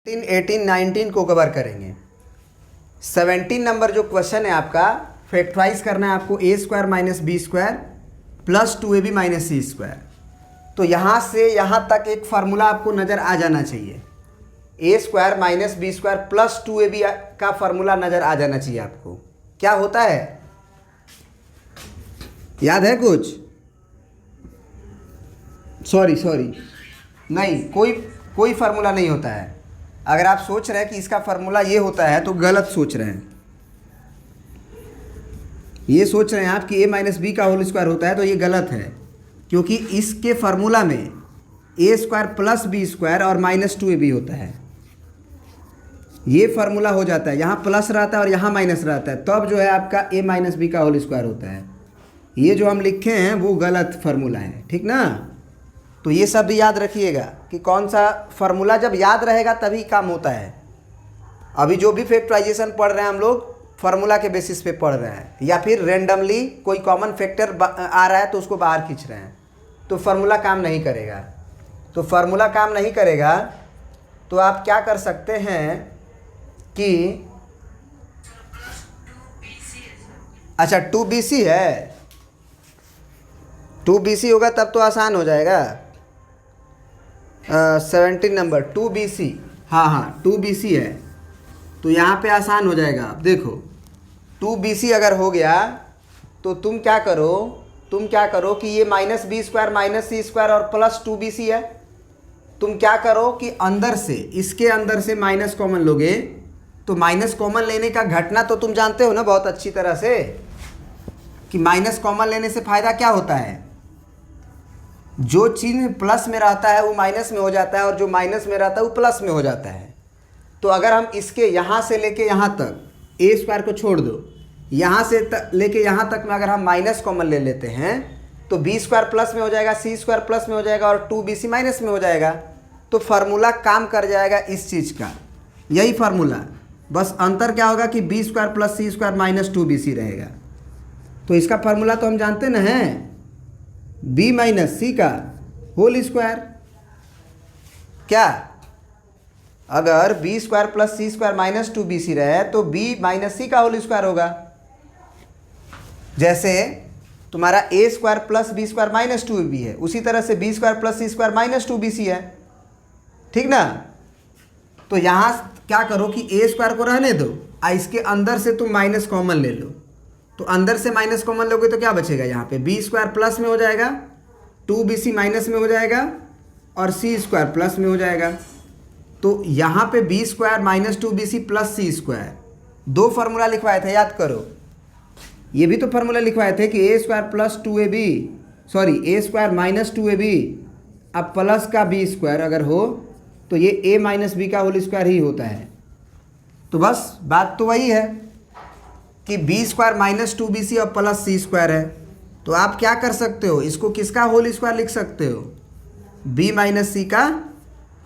18, 19 को कवर करेंगे। 17 नंबर जो क्वेश्चन है आपका, फैक्टराइज करना है आपको a square minus B square plus 2ab minus c square. तो यहाँ से यहाँ तक एक फार्मूला आपको नज़र आ जाना चाहिए। A square minus B square plus 2ab का फार्मूला नज़र आ जाना चाहिए आपको। क्या होता है, याद है कुछ? सॉरी नहीं, कोई फार्मूला नहीं होता है। अगर आप सोच रहे हैं कि इसका फार्मूला ये होता है तो गलत सोच रहे हैं। ये सोच रहे हैं आप कि a माइनस बी का होल स्क्वायर होता है, तो ये गलत है, क्योंकि इसके फार्मूला में ए स्क्वायर प्लस बी स्क्वायर और माइनस 2ab होता है। ये फार्मूला हो जाता है, यहाँ प्लस रहता है और यहाँ माइनस रहता है, तब जो है आपका a माइनस बी का होल स्क्वायर होता है। ये जो हम लिखे हैं वो गलत फार्मूला है, ठीक ना? तो ये सब भी याद रखिएगा कि कौन सा फार्मूला जब याद रहेगा तभी काम होता है। अभी जो भी फैक्टराइजेशन पढ़ रहे हैं हम लोग फार्मूला के बेसिस पे पढ़ रहे हैं, या फिर रेंडमली कोई कॉमन फैक्टर आ रहा है तो उसको बाहर खींच रहे हैं, तो फार्मूला काम नहीं करेगा। तो फार्मूला काम नहीं करेगा तो आप क्या कर सकते हैं कि अच्छा 2bc है, 2bc होगा तब तो आसान हो जाएगा। 17 नंबर 2bc, हाँ 2bc है तो यहाँ पे आसान हो जाएगा। अब देखो 2bc अगर हो गया तो तुम क्या करो कि ये minus B square minus c square और प्लस 2bc है। तुम क्या करो कि अंदर से, इसके अंदर से माइनस कॉमन लोगे, तो माइनस कॉमन लेने का घटना तो तुम जानते हो ना बहुत अच्छी तरह से कि माइनस कॉमन लेने से फ़ायदा क्या होता है। जो चिन्ह प्लस में रहता है वो माइनस में हो जाता है और जो माइनस में रहता है वो प्लस में हो जाता है। तो अगर हम इसके यहाँ से लेके यहाँ तक ए स्क्वायर को छोड़ दो, यहाँ से लेके यहाँ तक में अगर हम माइनस कॉमन ले लेते हैं तो बी स्क्वायर प्लस में हो जाएगा, सी स्क्वायर प्लस में हो जाएगा और 2bc माइनस में हो जाएगा। तो फार्मूला काम कर जाएगा इस चीज़ का, यही फार्मूला। बस अंतर क्या होगा कि बी स्क्वायर प्लस सी स्क्वायर माइनस 2bc रहेगा। तो इसका फार्मूला तो हम जानते ना हैं, b माइनस सी का होल स्क्वायर। क्या, अगर बी स्क्वायर प्लस सी स्क्वायर माइनस 2bc रहे तो b माइनस सी का होल स्क्वायर होगा। जैसे तुम्हारा a square plus b square minus 2ab है, उसी तरह से बी स्क्वायर प्लस सी स्क्वायर माइनस 2bc है, ठीक ना? तो यहाँ क्या करो कि ए स्क्वायर को रहने दो, इसके अंदर से तुम माइनस कॉमन ले लो। तो अंदर से माइनस कॉमन लोगे तो क्या बचेगा, यहाँ पे बी स्क्वायर प्लस में हो जाएगा, 2bc माइनस में हो जाएगा और सी स्क्वायर प्लस में हो जाएगा। तो यहाँ पे b square minus 2bc plus सी स्क्वायर, दो फार्मूला लिखवाए थे, याद करो। ये भी तो फार्मूला लिखवाए थे कि ए स्क्वायर प्लस 2ab, सॉरी ए स्क्वायर माइनस 2ab अब प्लस का बी स्क्वायर अगर हो तो ये ए माइनस बी का होल स्क्वायर ही होता है। तो बस बात तो वही है कि बी स्क्वायर माइनस 2bc और प्लस सी स्क्वायर है। तो आप क्या कर सकते हो, इसको किसका होल स्क्वायर लिख सकते हो, b माइनस सी का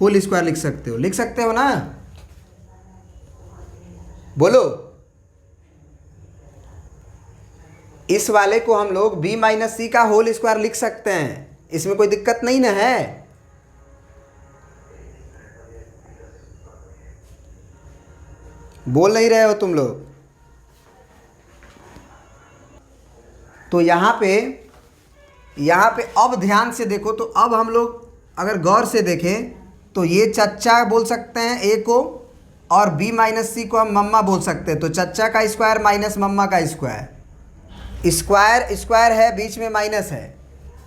होल स्क्वायर लिख सकते हो ना? बोलो। इस वाले को हम लोग b माइनस सी का होल स्क्वायर लिख सकते हैं, इसमें कोई दिक्कत नहीं ना है। बोल नहीं रहे हो तुम लोग। तो यहाँ पे अब ध्यान से देखो, तो अब हम लोग अगर गौर से देखें तो ये चच्चा बोल सकते हैं ए को, और b माइनस सी को हम मम्मा बोल सकते हैं। तो चच्चा का स्क्वायर माइनस मम्मा का स्क्वायर, स्क्वायर है, बीच में माइनस है,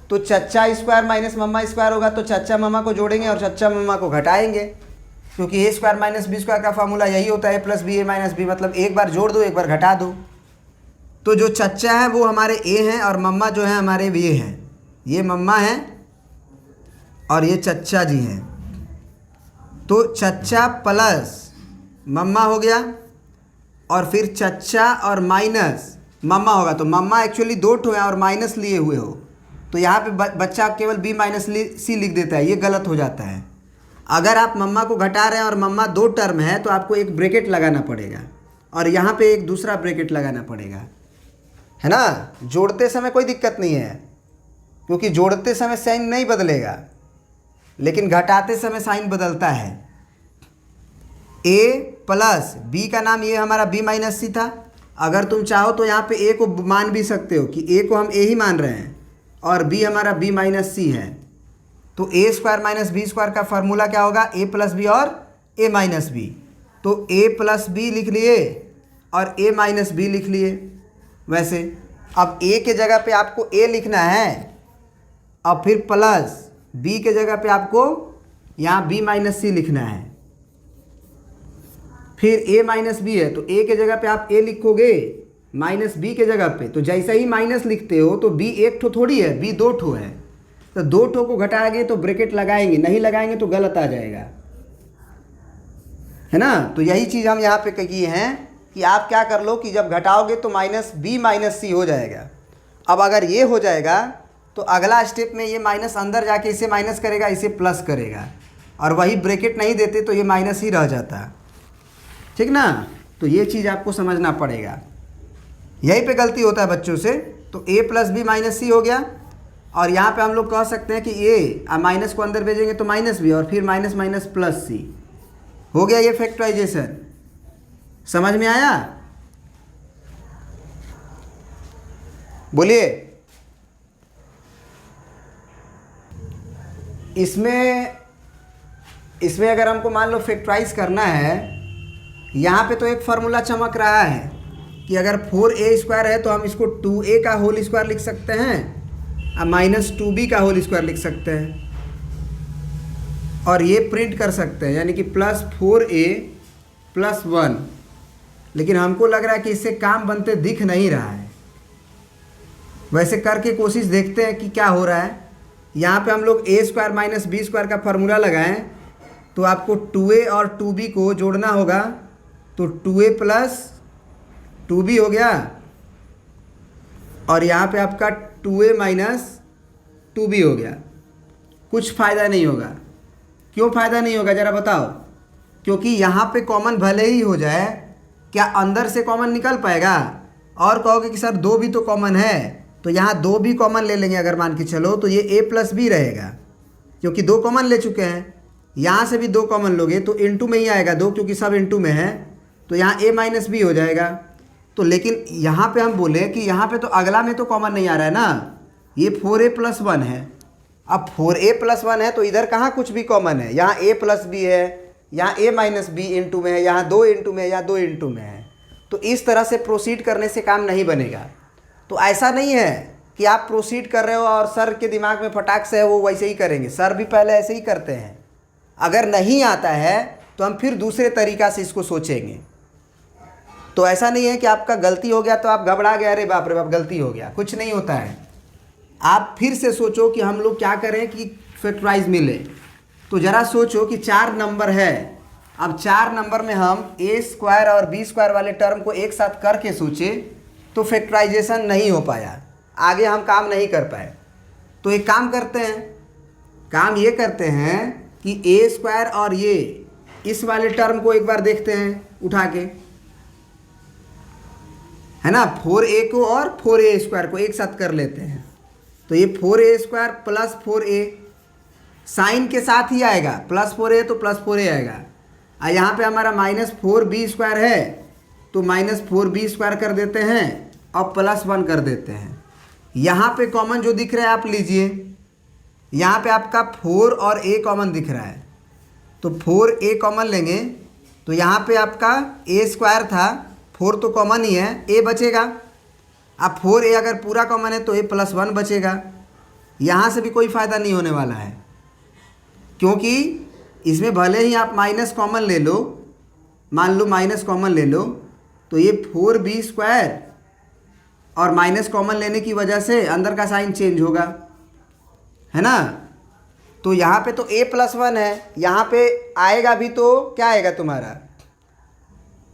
तो चच्चा स्क्वायर माइनस मम्मा स्क्वायर होगा। तो चच्चा मम्मा को जोड़ेंगे और चच्चा मम्मा को घटाएंगे, क्योंकि ए स्क्वायर माइनस बी स्क्वायर का फार्मूला यही होता है, प्लस बी ए माइनस बी, मतलब एक बार जोड़ दो एक बार घटा दो। तो जो चच्चा है वो हमारे ए हैं और मम्मा जो है हमारे ये हैं, ये मम्मा हैं और ये चच्चा जी हैं। तो चच्चा प्लस मम्मा हो गया और फिर चच्चा और माइनस मम्मा होगा। तो मम्मा एक्चुअली दो ठो है और माइनस लिए हुए हो, तो यहाँ पे बच्चा केवल b माइनस सी लिख देता है, ये गलत हो जाता है। अगर आप मम्मा को घटा रहे हैं और मम्मा दो टर्म है तो आपको एक ब्रैकेट लगाना पड़ेगा और यहाँ पे एक दूसरा ब्रैकेट लगाना पड़ेगा, है ना? जोड़ते समय कोई दिक्कत नहीं है, क्योंकि जोड़ते समय साइन नहीं बदलेगा, लेकिन घटाते समय साइन बदलता है। ए प्लस बी का नाम ये हमारा बी माइनस सी था। अगर तुम चाहो तो यहाँ पे ए को मान भी सकते हो कि ए को हम ए ही मान रहे हैं और बी हमारा बी माइनस सी है। तो ए स्क्वायर माइनस बी स्क्वायर का फार्मूला क्या होगा, ए प्लस बी और ए माइनस बी। तो ए प्लस बी लिख लिए और ए माइनस बी लिख लिए। वैसे अब ए के जगह पे आपको ए लिखना है और फिर प्लस बी के जगह पे आपको यहाँ बी माइनस सी लिखना है। फिर ए माइनस बी है तो ए के जगह पे आप ए लिखोगे माइनस बी के जगह पे। तो जैसा ही माइनस लिखते हो तो बी एक ठो थोड़ी है, बी दो ठो है। तो दो ठो को घटाएंगे तो ब्रैकेट लगाएंगे, नहीं लगाएंगे तो गलत आ जाएगा, है ना। तो यही चीज़ हम यहाँ पे किए हैं कि आप क्या कर लो कि जब घटाओगे तो माइनस बी माइनस सी हो जाएगा। अब अगर ये हो जाएगा तो अगला स्टेप में ये माइनस अंदर जाके इसे माइनस करेगा, इसे प्लस करेगा, और वही ब्रैकेट नहीं देते तो ये माइनस ही रह जाता, ठीक ना। तो ये चीज़ आपको समझना पड़ेगा, यहीं पे गलती होता है बच्चों से। तो a प्लस बी माइनस सी हो गया, और यहाँ पे हम लोग कह सकते हैं कि a माइनस को अंदर भेजेंगे तो माइनस बी, और फिर माइनस माइनस प्लस सी हो गया। ये फैक्टराइजेशन समझ में आया? बोलिए। इसमें अगर हमको मान लो फैक्टराइज करना है, यहाँ पे तो एक फार्मूला चमक रहा है कि अगर 4a स्क्वायर है तो हम इसको 2a का होल स्क्वायर लिख सकते हैं और माइनस 2b का होल स्क्वायर लिख सकते हैं, और ये प्रिंट कर सकते हैं, यानी कि प्लस 4a प्लस 1। लेकिन हमको लग रहा है कि इससे काम बनते दिख नहीं रहा है। वैसे करके कोशिश देखते हैं कि क्या हो रहा है। यहाँ पे हम लोग a square minus B square का फार्मूला लगाएं तो आपको 2a और 2b को जोड़ना होगा, तो 2a प्लस 2b हो गया, और यहाँ पे आपका 2a माइनस 2b हो गया। कुछ फ़ायदा नहीं होगा। क्यों फ़ायदा नहीं होगा ज़रा बताओ? क्योंकि यहाँ पे कॉमन भले ही हो जाए, क्या अंदर से कॉमन निकल पाएगा? और कहोगे कि सर दो भी तो कॉमन है, तो यहाँ दो भी कॉमन ले लेंगे अगर मान के चलो, तो ये a प्लस बी रहेगा, क्योंकि दो कॉमन ले चुके हैं। यहाँ से भी दो कॉमन लोगे तो इनटू में ही आएगा दो, क्योंकि सब इनटू में है, तो यहाँ a माइनस बी हो जाएगा। तो लेकिन यहाँ पे हम बोले कि यहाँ पे तो अगला में तो कॉमन नहीं आ रहा है ना, ये 4a प्लस 1 है। अब 4a प्लस 1 है तो इधर कहाँ कुछ भी कॉमन है, यहाँ a प्लस बी है, यहाँ a माइनस बी इंटू में है, यहाँ 2 इंटू में है, या 2 इंटू में है। तो इस तरह से प्रोसीड करने से काम नहीं बनेगा। तो ऐसा नहीं है कि आप प्रोसीड कर रहे हो और सर के दिमाग में फटाक से है वो वैसे ही करेंगे। सर भी पहले ऐसे ही करते हैं। अगर नहीं आता है तो हम फिर दूसरे तरीक़ा से इसको सोचेंगे। तो ऐसा नहीं है कि आपका गलती हो गया तो आप घबरा गए, अरे बाप रे बाप गलती हो गया, कुछ नहीं होता है। आप फिर से सोचो कि हम लोग क्या करें कि फैक्टराइज मिले। तो ज़रा सोचो कि 4 नंबर है। अब 4 नंबर में हम a स्क्वायर और b स्क्वायर वाले टर्म को एक साथ करके सोचे तो फैक्टराइजेशन नहीं हो पाया, आगे हम काम नहीं कर पाए। तो एक काम करते हैं, काम ये करते हैं कि a स्क्वायर और ये इस वाले टर्म को एक बार देखते हैं उठा के, है ना। 4a को और 4a स्क्वायर को एक साथ कर लेते हैं। तो ये 4a square plus 4a sign के साथ ही आएगा, प्लस 4a तो प्लस 4a आएगा। और यहाँ पे हमारा माइनस 4b स्क्वायर है तो माइनस 4b स्क्वायर कर देते हैं और प्लस 1 कर देते हैं। यहाँ पे कॉमन जो दिख रहा है आप लीजिए, यहाँ पे आपका 4 और a कॉमन दिख रहा है, तो 4a कॉमन लेंगे तो यहाँ पे आपका a स्क्वायर था, 4 तो कॉमन ही है, a बचेगा। अब 4a अगर पूरा कॉमन है तो a प्लस 1 बचेगा। यहाँ से भी कोई फ़ायदा नहीं होने वाला है, क्योंकि इसमें भले ही आप माइनस कॉमन ले लो, मान लो माइनस कॉमन ले लो, तो ये 4b स्क्वायर और माइनस कॉमन लेने की वजह से अंदर का साइन चेंज होगा, है ना। तो यहाँ पे तो a प्लस 1 है, यहाँ पे आएगा भी तो क्या आएगा तुम्हारा,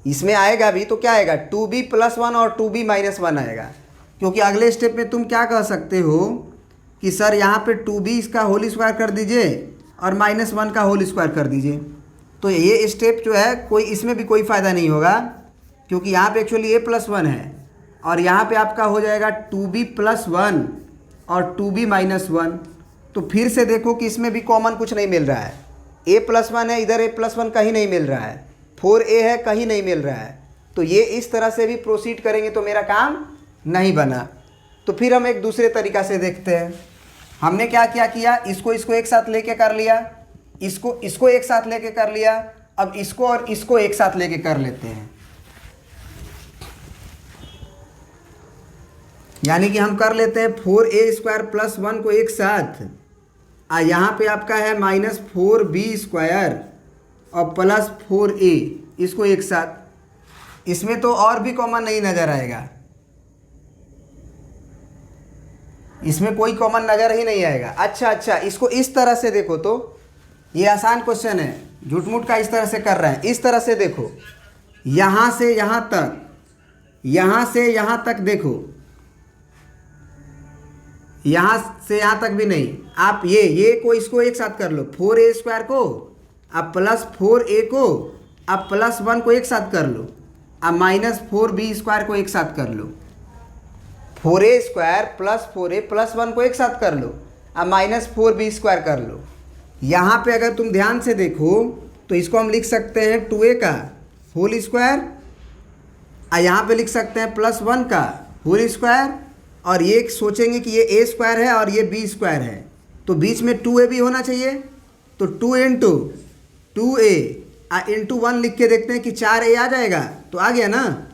इसमें आएगा भी तो क्या आएगा 2b प्लस 1 और 2b माइनस 1 आएगा। क्योंकि अगले स्टेप में तुम क्या कह सकते हो कि सर यहाँ पे 2b इसका होल स्क्वायर कर दीजिए और माइनस 1 का होल स्क्वायर कर दीजिए। तो ये स्टेप जो है कोई इसमें भी कोई फ़ायदा नहीं होगा, क्योंकि यहाँ पे एक्चुअली a प्लस 1 है और यहाँ पे आपका हो जाएगा 2b प्लस 1 और 2b माइनस 1। तो फिर से देखो कि इसमें भी कॉमन कुछ नहीं मिल रहा है, a प्लस 1 है, इधर a प्लस 1 कहीं नहीं मिल रहा है, 4a है, कहीं नहीं मिल रहा है। तो ये इस तरह से भी प्रोसीड करेंगे तो मेरा काम नहीं बना। तो फिर हम एक दूसरे तरीका से देखते हैं। हमने क्या क्या किया, इसको एक साथ लेके कर लिया, इसको एक साथ लेके कर लिया। अब इसको और इसको एक साथ लेके कर लेते हैं। यानी कि हम कर लेते हैं 4a² + 1 को एक साथ, यहाँ पे आपका है -4b² और +4a, इसको एक साथ। इसमें तो और भी कॉमन नहीं नज़र आएगा, इसमें कोई कॉमन नज़र ही नहीं आएगा। अच्छा, इसको इस तरह से देखो तो ये आसान क्वेश्चन है, झूठ मूठ का इस तरह से कर रहे हैं। इस तरह से देखो, यहाँ से यहाँ तक, यहाँ से यहाँ तक देखो, यहाँ से यहाँ तक भी नहीं। आप ये को इसको एक साथ कर लो, 4a² को अब +4a को अब +1 को एक साथ कर लो, अब -4b² को एक साथ कर लो। 4a² + 4a + 1 को एक साथ कर लो, अब -4b² कर लो। यहाँ पे अगर तुम ध्यान से देखो तो इसको हम लिख सकते हैं 2a का होल स्क्वायर, और यहाँ पे लिख सकते हैं +1 का होल स्क्वायर, और ये सोचेंगे कि ये a² है और ये b² है, तो बीच में 2a भी होना चाहिए। तो 2 × 2a × 1 लिख के देखते हैं कि 4a आ जाएगा, तो आ गया ना।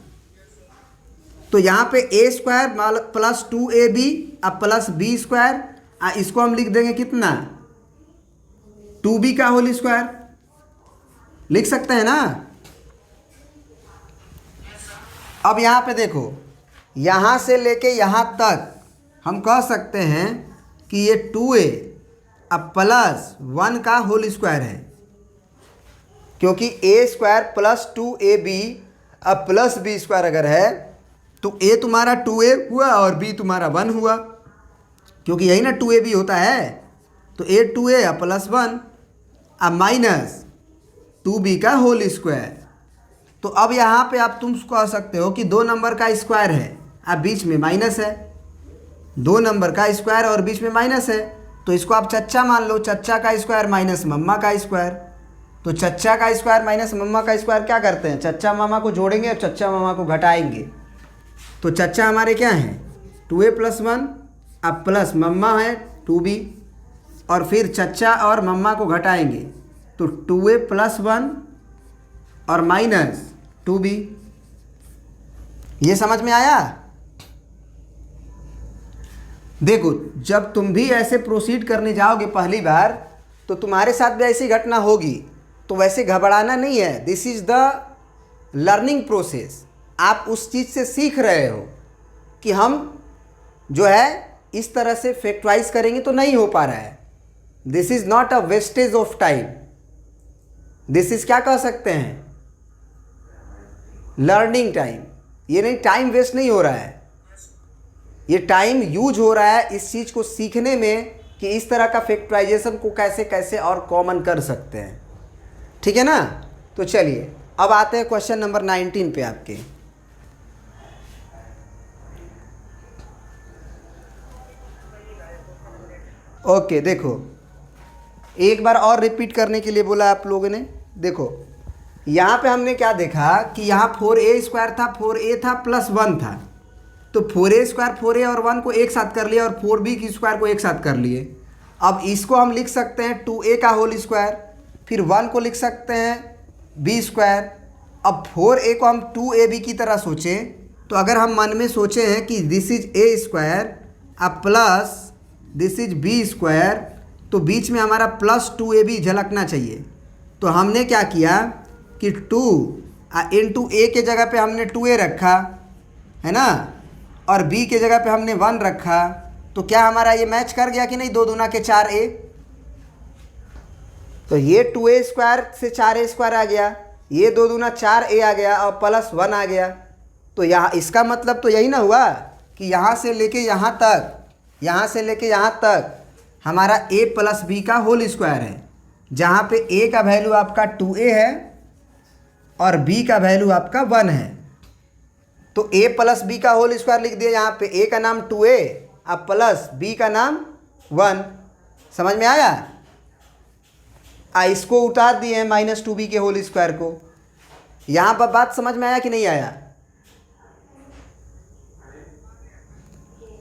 तो यहाँ पे a² + 2ab अब +b², इसको हम लिख देंगे कितना, 2b का होल स्क्वायर, लिख सकते हैं ना। अब यहाँ पे देखो, यहाँ से लेके यहाँ तक हम कह सकते हैं कि ये 2a अब +1 का होल स्क्वायर है, क्योंकि a² + 2ab अब +b² अगर है तो a तुम्हारा 2a हुआ और b तुम्हारा 1 हुआ, क्योंकि यही ना 2ab होता है। तो a 2a अब +1 अब -2b का होल स्क्वायर। तो अब यहाँ पे आप तुम कह सकते हो कि 2 नंबर का स्क्वायर है, अब बीच में माइनस है, 2 नंबर का स्क्वायर और बीच में माइनस है, तो इसको आप चच्चा मान लो, चच्चा का स्क्वायर माइनस मम्मा का स्क्वायर। तो चच्चा का स्क्वायर माइनस मम्मा का स्क्वायर क्या करते हैं, चच्चा मामा को जोड़ेंगे और चच्चा मामा को घटाएंगे। तो चच्चा हमारे क्या हैं, 2a + 1 अब प्लस मम्मा है 2b, और फिर चच्चा और मम्मा को घटाएंगे तो 2a + 1 और -2b। ये समझ में आया। देखो, जब तुम भी ऐसे प्रोसीड करने जाओगे पहली बार तो तुम्हारे साथ भी ऐसी घटना होगी, तो वैसे घबराना नहीं है। This is the learning process. आप उस चीज़ से सीख रहे हो कि हम जो है इस तरह से फैक्टराइज करेंगे तो नहीं हो पा रहा है। This is not a wastage of time, this is क्या कह सकते हैं, लर्निंग टाइम। ये नहीं, टाइम वेस्ट नहीं हो रहा है, ये टाइम यूज हो रहा है इस चीज़ को सीखने में कि इस तरह का फैक्टराइजेशन को कैसे कैसे और कॉमन कर सकते हैं। ठीक है ना। तो चलिए अब आते हैं क्वेश्चन नंबर 19 पे आपके। ओके, देखो एक बार और रिपीट करने के लिए बोला आप लोगों ने। देखो यहाँ पे हमने क्या देखा कि यहाँ 4a² था, 4a था +1 था, तो 4a², 4a और 1 को एक साथ कर लिया और 4b² को एक साथ कर लिए। अब इसको हम लिख सकते हैं 2a का होल स्क्वायर, फिर 1 को लिख सकते हैं b²। अब 4a को हम 2ab की तरह सोचें, तो अगर हम मन में सोचे हैं कि दिस इज a² अब प्लस दिस इज b², तो बीच में हमारा +2ab झलकना चाहिए। तो हमने क्या किया कि 2 × a के जगह पे हमने 2a रखा है ना, और b के जगह पे हमने 1 रखा। तो क्या हमारा ये मैच कर गया कि नहीं, 2 दूना के 4a। तो ये 2a² से 4a² आ गया, ये 2 दूना 4a आ गया और +1 आ गया। तो यहाँ इसका मतलब तो यही ना हुआ कि यहाँ से लेके यहाँ तक, यहाँ से लेके यहाँ तक हमारा a + b का होल स्क्वायर है, जहाँ पे a का वैल्यू आपका 2a है और b का वैल्यू आपका 1 है। तो a + b का होल स्क्वायर लिख दिया, यहाँ पे a का नाम 2a अब प्लस b का नाम 1। समझ में आया। इसको उतार दिए हैं -2b के होल स्क्वायर को, यहाँ पर बात समझ में आया कि नहीं आया?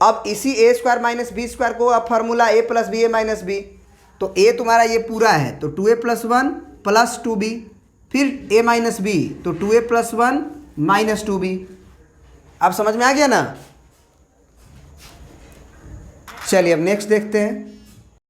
अब इसी ए स्क्वायर माइनस बी स्क्वायर को अब फार्मूला ए प्लस बी ए माइनस बी, तो ए तुम्हारा ये पूरा है तो 2a + 1 + 2b, फिर a माइनस बी तो 2a + 1 - 2b। अब समझ में आ गया ना? चलिए अब नेक्स्ट देखते हैं।